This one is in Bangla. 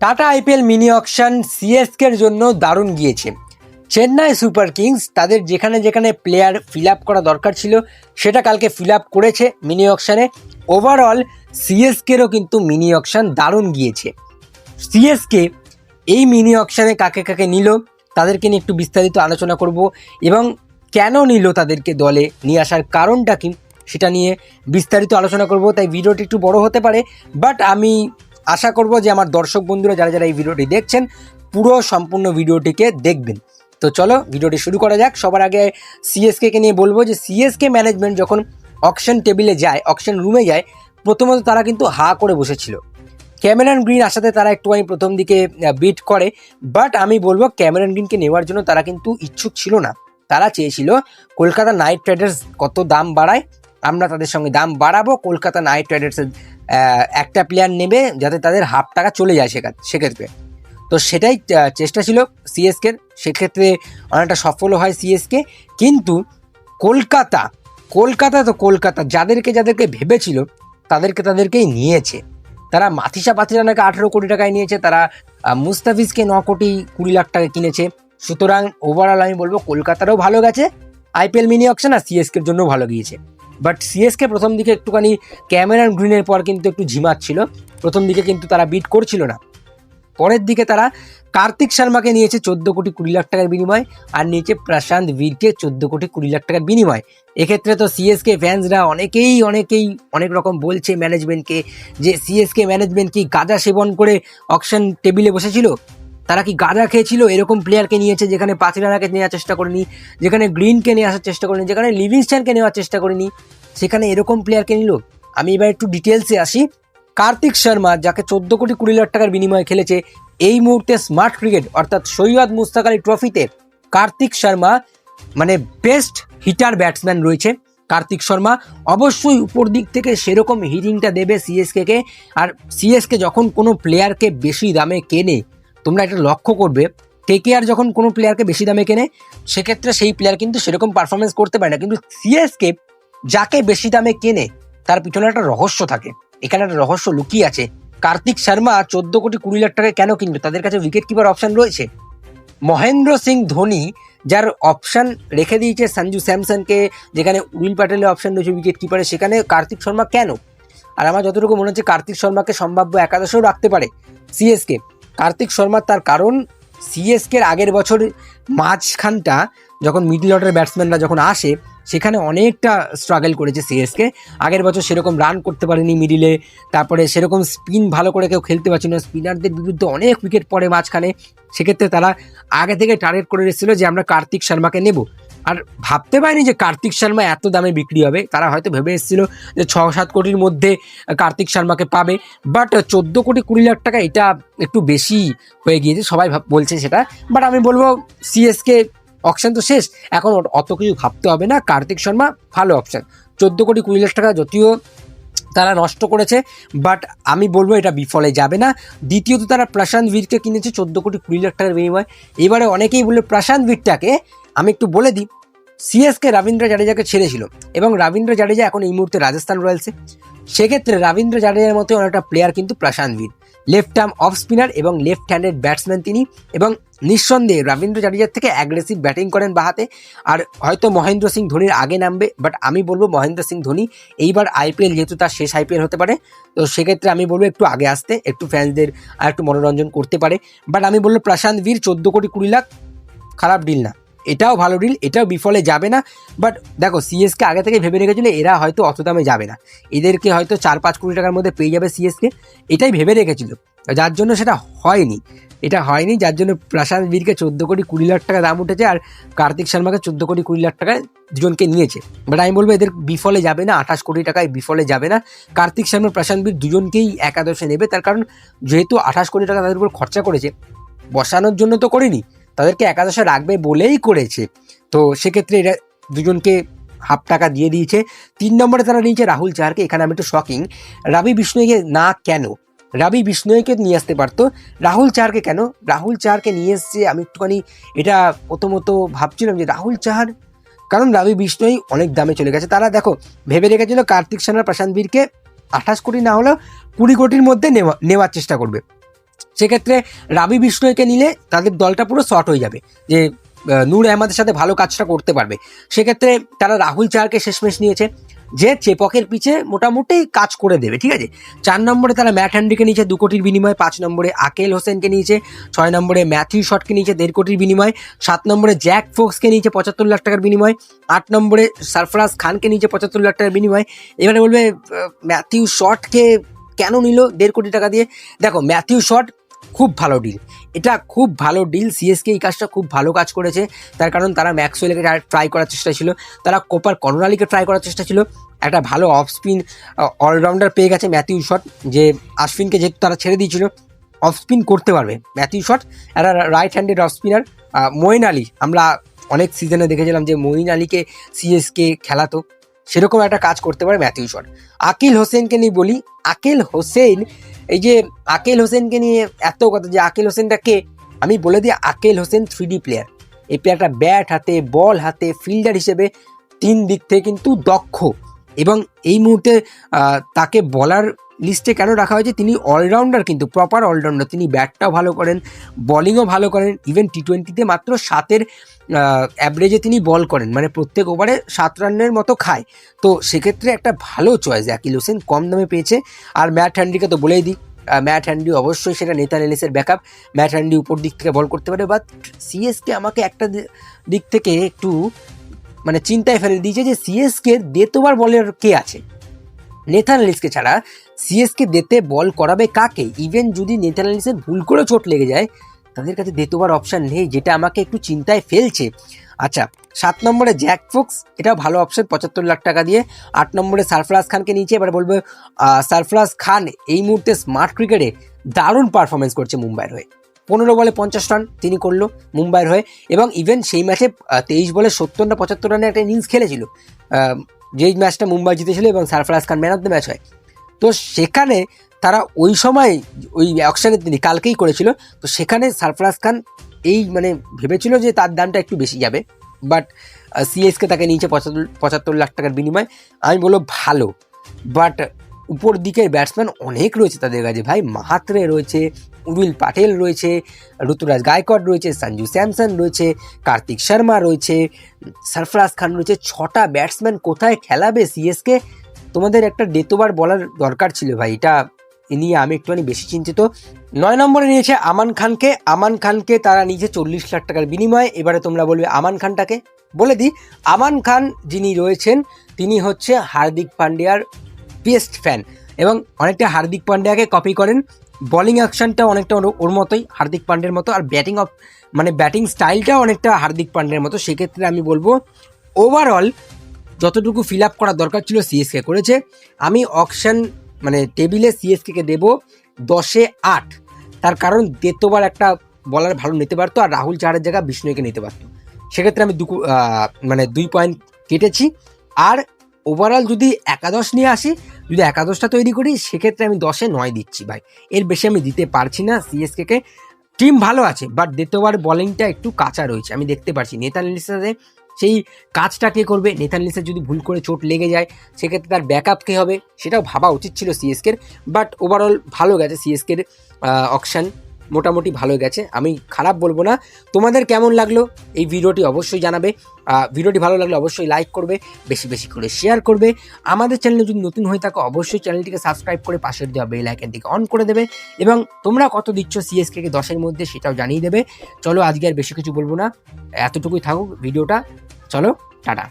টাটা আইপিএল মিনি অকশন সিএসকের জন্য দারুণ গিয়েছে। চেন্নাই সুপার কিংস তাদের যেখানে যেখানে প্লেয়ার ফিল আপ করা দরকার ছিল সেটা কালকে ফিল আপ করেছে মিনি অকশনে। ওভারঅল সিএসকেরও কিন্তু মিনি অকশন দারুণ গিয়েছে। সিএসকে এই মিনি অকশনে কাকে কাকে নিল তাদেরকে নিয়ে একটু বিস্তারিত আলোচনা করব এবং কেন নিল তাদেরকে দলে নিয়ে আসার কারণটা কি সেটা নিয়ে বিস্তারিত আলোচনা করব। তাই ভিডিওটি একটু বড় হতে পারে, বাট আমি আশা করব যে আমার দর্শক বন্ধুরা যারা যারা এই ভিডিওটি দেখছেন পুরো সম্পূর্ণ ভিডিওটিকে দেখবেন। তো চলো ভিডিওটি শুরু করা যাক। সবার আগে সিএসকে নিয়ে বলবো যে সিএসকে ম্যানেজমেন্ট যখন অকশন টেবিলে যায়, অকশন রুমে যায়, প্রথমত তারা কিন্তু হা করে বসেছিল। ক্যামেরন গ্রিন আসাতে তারা একটুখানি প্রথম দিকে বিট করে, বাট আমি বলবো ক্যামেরন গ্রিনকে নেওয়ার জন্য তারা কিন্তু ইচ্ছুক ছিল না। তারা চেয়েছিল কলকাতা নাইট রাইডার্স কত দাম বাড়ায় আমরা তাদের সঙ্গে দাম বাড়াবো, কলকাতা নাইট রাইডার্সের একটা প্লেয়ার নেবে যাতে তাদের হাফ টাকা চলে যায় সেক্ষেত্রে। তো সেটাই চেষ্টা ছিল সিএসকের, সেক্ষেত্রে অনেকটা সফলও হয় সিএসকে। কিন্তু কলকাতা যাদেরকে ভেবেছিল তাদেরকেই নিয়েছে। তারা মাথিসা পাথিরানাকে 18 কোটি টাকায় নিয়েছে, তারা মুস্তাফিজকে 9 কোটি 20 লাখ টাকায় কিনেছে। সুতরাং ওভারঅল আমি বলবো কলকাতারও ভালো গেছে আইপিএল মিনি অকশন, আর সিএসকের জন্য ভালো গিয়েছে। বাট সিএসকে প্রথম দিকে একটুখানি ক্যামেরন গ্রিনের পর কিন্তু একটু ঝিমাচ্ছিল, প্রথম দিকে কিন্তু তারা বিট করছিল না। পরের দিকে তারা কার্তিক শর্মাকে নিয়েছে 14 কোটি 20 লাখ টাকার বিনিময়, আর নিয়েছে প্রশান্ত বীরকে 14 কোটি 20 লাখ টাকার বিনিময়। এক্ষেত্রে তো সিএসকে ফ্যান্সরা অনেকেই অনেক রকম বলছে ম্যানেজমেন্টকে যে সিএসকে ম্যানেজমেন্ট কি গাঁজা সেবন করে অকশন টেবিলে বসেছিল, তারা কি গাঁজা খেয়েছিল? এরকম প্লেয়ারকে নিয়েছে যেখানে পাথিরানাকে নেওয়ার চেষ্টা করেনি, যেখানে গ্রিনকে নিয়ে আসার চেষ্টা করেনি, যেখানে লিভিংস্টনকে নেওয়ার চেষ্টা করেনি, সেখানে এরকম প্লেয়ারকে নিল। আমি এবার একটু ডিটেলসে আসি। কার্তিক শর্মা যাকে 14 কোটি 20 লাখ টাকার বিনিময়ে খেলেছে, এই মুহূর্তে স্মার্ট ক্রিকেট অর্থাৎ সৈয়দ মুস্তাক আলী ট্রফিতে কার্তিক শর্মা মানে বেস্ট হিটার ব্যাটসম্যান রয়েছে। কার্তিক শর্মা অবশ্যই উপর দিক থেকে সেরকম হিটিংটা দেবে সিএসকে। আর সিএসকে যখন কোনো প্লেয়ারকে বেশি দামে কেনে, তোমরা এটা লক্ষ্য করবে, কেকেআর যখন কোনো প্লেয়ারকে বেশি দামে কেনে সেক্ষেত্রে সেই প্লেয়ার কিন্তু সেরকম পারফরমেন্স করতে পারে না। কিন্তু সিএসকে যাকে বেশি দামে কেনে তার পিছনে একটা রহস্য থাকে, এখানে একটা রহস্য লুকিয়ে আছে। কার্তিক শর্মা 14 কোটি 20 লাখ টাকায় কেন কিনবে? তাদের কাছে উইকেট কিপার অপশন রয়েছে। মহেন্দ্র সিং ধোনি যার অপশন রেখে দিয়েছে সঞ্জু স্যামসনকে, যেখানে উইল প্যাটেলের অপশন রয়েছে উইকেট কিপারে, সেখানে কার্তিক শর্মা কেন? আর আমার যতটুকু মনে হচ্ছে কার্তিক শর্মাকে সম্ভাব্য একাদশেও রাখতে পারে সিএসকে। কার্তিক শর্মা তার কারণ সিএসকের আগের বছর মাঝখানটা যখন মিডল অর্ডার ব্যাটসম্যানরা যখন আসে সেখানে অনেকটা স্ট্রাগল করেছে সিএসকে। আগের বছর সেরকম রান করতে পারেনি মিডিলে, তারপরে সেরকম স্পিন ভালো করে কেউ খেলতে পারছিল না, স্পিনারদের বিরুদ্ধে অনেক উইকেট পড়ে মাঝখানে। সেক্ষেত্রে তারা আগে থেকে টার্গেট করে রেখেছিল যে আমরা কার্তিক শর্মাকে নেব, আর ভাবতে পারিনি যে কার্তিক শর্মা এত দামে বিক্রি হবে। তারা হয়তো ভেবে এসেছিল যে 6-7 কোটির মধ্যে কার্তিক শর্মাকে পাবে, বাট 14 কোটি 20 লাখ টাকা এটা একটু বেশি হয়ে গিয়েছে, সবাই বলছে সেটা। বাট আমি বলবো সিএসকে অপশন তো শেষ, এখন অত কিছু ভাবতে হবে না, কার্তিক শর্মা ভালো অপশন। 14 কোটি 20 লাখ টাকা যদিও তারা নষ্ট করেছে, বাট আমি বলবো এটা বিফলে যাবে না। দ্বিতীয়ত তারা প্রশান্ত বীরকে কিনেছে 14 কোটি 20 লাখ টাকার বিনিময়। এবারে অনেকেই বললো প্রশান্ত বীরটাকে, আমি একটু বলে দিই, সিএসকে রবীন্দ্র জাডেজাকে ছেড়েছিল এবং রবীন্দ্র জাডেজা এখন এই মুহূর্তে রাজস্থান রয়্যালসে। সেক্ষেত্রে রবীন্দ্র জাডেজার মতো অনেকটা প্লেয়ার কিন্তু প্রশান্ত বীর, লেফট আর্ম অফ স্পিনার এবং লেফট হ্যান্ডেড ব্যাটসম্যান তিনি, এবং নিঃসন্দেহে রবীন্দ্র জাডেজার থেকে অ্যাগ্রেসিভ ব্যাটিং করেন বাহাতে। আর হয়তো মহেন্দ্র সিং ধোনির আগে নামবে, বাট আমি বলবো মহেন্দ্র সিং ধোনি এইবার আইপিএল যেহেতু তার শেষ আইপিএল হতে পারে, তো সেক্ষেত্রে আমি বলবো একটু আগে আসতে, একটু ফ্যান্সদের আর একটু মনোরঞ্জন করতে পারে। বাট আমি বলবো প্রশান্ত বীর 14 কোটি 20 লাখ খারাপ ডিল না, এটাও ভালো ডিল, এটাও বিফলে যাবে না। বাট দেখো সিএসকে আগে থেকে ভেবে রেখেছিল এরা হয়তো অত দামে যাবে না, এদেরকে হয়তো 4-5 কোটি টাকার মধ্যে পেয়ে যাবে সিএসকে, এটাই ভেবে রেখেছিল, যার জন্য সেটা হয়নি। যার জন্য প্রশান্ত বীরকে 14 কোটি 20 লাখ টাকা দাম উঠেছে, আর কার্তিক শর্মাকে 14 কোটি 20 লাখ টাকায় দুজনকে নিয়েছে। বাট আমি বলবো এদের বিফলে যাবে না, 28 কোটি টাকায় বিফলে যাবে না। কার্তিক শর্মা প্রশান্ত বীর দুজনকেই একাদশে নেবে, তার কারণ যেহেতু 28 কোটি টাকা তাদের উপর খরচা করেছে, বসানোর জন্য তো করেনি, তাদেরকে একাদশে রাখবে বলেই করেছে। তো সেক্ষেত্রে এরা দুজনকে হাফ টাকা দিয়ে দিয়েছে। 3 নম্বরে তারা নিয়েছে রাহুল চাহারকে। এখানে আমি একটু শকিং, রবি বিষ্ণয়কে না কেন? রবি বিষ্ণয়কে নিয়ে আসতে পারতো, রাহুল চাহারকে কেন? রাহুল চাহারকে নিয়ে এসছে, আমি একটুখানি এটা প্রথমত ভাবছিলাম যে রাহুল চাহার, কারণ রবি বিষ্ণয় অনেক দামে চলে গেছে। তারা দেখো ভেবে রেখেছিল কার্তিক শর্মা প্রশান্ত বীরকে 28 কোটি না হলেও 20 কোটির মধ্যে নেওয়ার চেষ্টা করবে। সেক্ষেত্রে রাবি বিষ্ণয়কে নিলে তাদের দলটা পুরো শর্ট হয়ে যাবে, যে নূর আহমেদের সাথে ভালো কাজটা করতে পারবে। সেক্ষেত্রে তারা রাহুল চাহারকে শেষমেশ নিয়েছে, যে চেপকের পিছে মোটামুটি কাজ করে দেবে, ঠিক আছে। 4 নম্বরে তারা ম্যাট হ্যান্ডিকে নিয়েছে 2 কোটির বিনিময়ে, 5 নম্বরে আকেল হোসেনকে নিয়েছে, 6 নম্বরে ম্যাথিউ শটকে নিয়েছে 1.5 কোটির বিনিময়ে, 7 নম্বরে জ্যাক ফোক্সকে নিয়েছে 75 লাখ টাকার বিনিময়ে, 8 নম্বরে সরফরাজ খানকে নিয়েছে 75 লাখ টাকার বিনিময়ে। এবারে বলবে ম্যাথিউ শটকে কেন নিল 1.5 কোটি টাকা দিয়ে? দেখো, ম্যাথিউ শট খুব ভালো ডিল, এটা খুব ভালো ডিল। সিএসকে এই কাজটা খুব ভালো কাজ করেছে, তার কারণ তারা ম্যাক্সওয়েলকে ট্রাই করার চেষ্টা ছিল, তারা কোপার কর্নালিকে ট্রাই করার চেষ্টা ছিল, একটা ভালো অফ স্পিন অলরাউন্ডার পেয়ে গেছে ম্যাথিউ শট, যে আশ্বিনকে যেহেতু তারা ছেড়ে দিয়েছিল, অফ স্পিন করতে পারবে ম্যাথিউ শট, একটা right handed off spinner. Moeen Ali, আমরা অনেক সিজনে দেখেছিলাম যে মঈন আলীকে সিএসকে খেলাতো, সেরকম একটা কাজ করতে পারে ম্যাথিউ শট। আকিল হোসেনকে নিয়ে বলি, আকিল হোসেন, এই যে আকিল হোসেনকে নিয়ে এত কথা, যে আকিল হোসেনটা কে, আমি বলে দিই, আকিল হোসেন 3D প্লেয়ার। এই প্লেয়ারটা ব্যাট হাতে, বল হাতে, ফিল্ডার হিসেবে 3 দিক থেকে কিন্তু দক্ষ, এবং এই মুহূর্তে তাকে বলার লিস্টে কেন রাখা হয়েছে, তিনি অলরাউন্ডার, কিন্তু প্রপার অলরাউন্ডার। তিনি ব্যাটটাও ভালো করেন, বলিংও ভালো করেন, ইভেন T20-তে মাত্র 7-এর অ্যাভারেজে তিনি বল করেন, মানে প্রত্যেক ওভারে 7 রানের মতো খায়। তো সেক্ষেত্রে একটা ভালো চয়েস আকিল হোসেন, কম দামে পেয়েছে। আর ম্যাট হ্যান্ডিকে তো বলেই দিই, ম্যাট হ্যান্ডি অবশ্যই সেটা নেথান এলিসের ব্যাকআপ। ম্যাট হ্যান্ডি উপর দিক থেকে বল করতে পারে, বাট সিএসকে আমাকে একটা দিক থেকে একটু মানে চিন্তায় ফেলে দিয়েছে, যে সিএসকে ডেথ ওভার বলের কে আছে? নেথান এলিসকে ছাড়া সিএসকে ডেথে বল করাবে কাকে? ইভেন যদি নেথান এলিসের ভুল করে চোট লেগে যায়, তাদের কাছে ডেথ ওভার অপশান নেই, যেটা আমাকে একটু চিন্তায় ফেলছে। আচ্ছা, 7 নম্বরে জ্যাক ফোক্স, এটাও ভালো অপশন 75 লাখ টাকা দিয়ে। 8 নম্বরে সরফরাজ খানকে নিয়েছে। এবার বলবো সরফরাজ খান এই মুহূর্তে স্মার্ট ক্রিকেটে দারুণ পারফরমেন্স করছে মুম্বাইয়ের হয়ে। 15 বলে 50 রান তিনি করলো মুম্বাইয়ের হয়ে, এবং ইভেন সেই ম্যাচে 23 বলে 70 না 75 রানে একটা ইনিংস খেলেছিল, যেই ম্যাচটা মুম্বাই জিতেছিল, এবং সরফরাজ খান ম্যান অফ দ্য ম্যাচ হয়। তো সেখানে তারা ওই সময় ওই অকশানে তিনি কালকেই করেছিল, তো সেখানে সরফরাজ খান এই মানে ভেবেছিল যে তার দামটা একটু বেশি যাবে, বাট সিএসকে তাকে নিয়েছে 75 লাখ টাকার বিনিময়ে। আমি বলবো ভালো, বাট উপর দিকের ব্যাটসম্যান অনেক রয়েছে তাদের কাছে ভাই। মাহাত্রে রয়েছে, উর্বিল পাটেল রয়েছে, ঋতুরাজ গায়কোয়াড় রয়েছে, সঞ্জু স্যামসন রয়েছে, কার্তিক শর্মা রয়েছে, সরফরাজ খান রয়েছে। 6টা ব্যাটসম্যান কোথায় খেলাবে সিএসকে? তোমাদের একটা ডেথ ওভার বলার দরকার ছিল ভাই, এটা নিয়ে আমি একটুখানি বেশি চিন্তিত। 9 নম্বরে নিয়েছে আমান খানকে। আমান খানকে তারা নিয়েছে 40 লাখ টাকার বিনিময়ে। এবারে তোমরা বলবে আমান খানটাকে, বলে দিই, আমান খান যিনি রয়েছেন তিনি হচ্ছে হার্দিক পান্ডিয়ার বেস্ট ফ্যান, এবং অনেকটা হার্দিক পান্ডিয়াকে কপি করেন। বলিং অ্যাকশনটা অনেকটা ওর মতোই, হার্দিক পান্ডিয়ার মতো, আর ব্যাটিং স্টাইলটাও অনেকটা হার্দিক পান্ডিয়ার মতো। সেক্ষেত্রে আমি বলবো ওভারঅল যতটুকু ফিল আপ করার দরকার ছিল সিএসকে করেছে। আমি অকশন মানে টেবিলে সিএসকে দেবো 10-এ 8, তার কারণ ডেথ ওভার একটা বলার ভালো নিতে পারতো, আর রাহুল চাহারের জায়গা বিষ্ণুকে নিতে পারতো। সেক্ষেত্রে আমি 2 পয়েন্ট কেটেছি। আর ওভারঅল যদি একাদশ নিয়ে আসি, যদি একাদশটা তৈরি করি, সেক্ষেত্রে আমি 10-এ 9 দিচ্ছি ভাই, এর বেশি আমি দিতে পারছি না। সিএসকে টিম ভালো আছে, বাট ডেথ ওভার বলিংটা একটু কাঁচা রয়েছে, আমি দেখতে পারছি। নেথান এলিসের সেই কাজটা কে করবে? নেথান এলিসের যদি ভুল করে চোট লেগে যায়, সেক্ষেত্রে তার ব্যাকআপ কে হবে, সেটাও ভাবা উচিত ছিল সিএসকের। বাট ওভারঅল ভালো গেছে সিএসকের অকশন, মোটামুটি ভালো গেছে, আমি খারাপ বলবো না। তোমাদের কেমন লাগলো এই ভিডিওটি অবশ্যই জানাবে। ভিডিওটি ভালো লাগলে অবশ্যই লাইক করবে, বেশি বেশি করে শেয়ার করবে। আমাদের চ্যানেলে যদি নতুন হয়ে থাকো, অবশ্যই চ্যানেলটিকে সাবস্ক্রাইব করে পাশের দেওয়া বেল আইকনটিকে অন করে দেবে, এবং তোমরা কত দিচ্ছ সিএসকে 10-এর মধ্যে সেটাও জানিয়ে দেবে। চলো, আজকে আর বেশি কিছু বলবো না, এতটুকুই থাকুক ভিডিওটা। চলো, টাটা।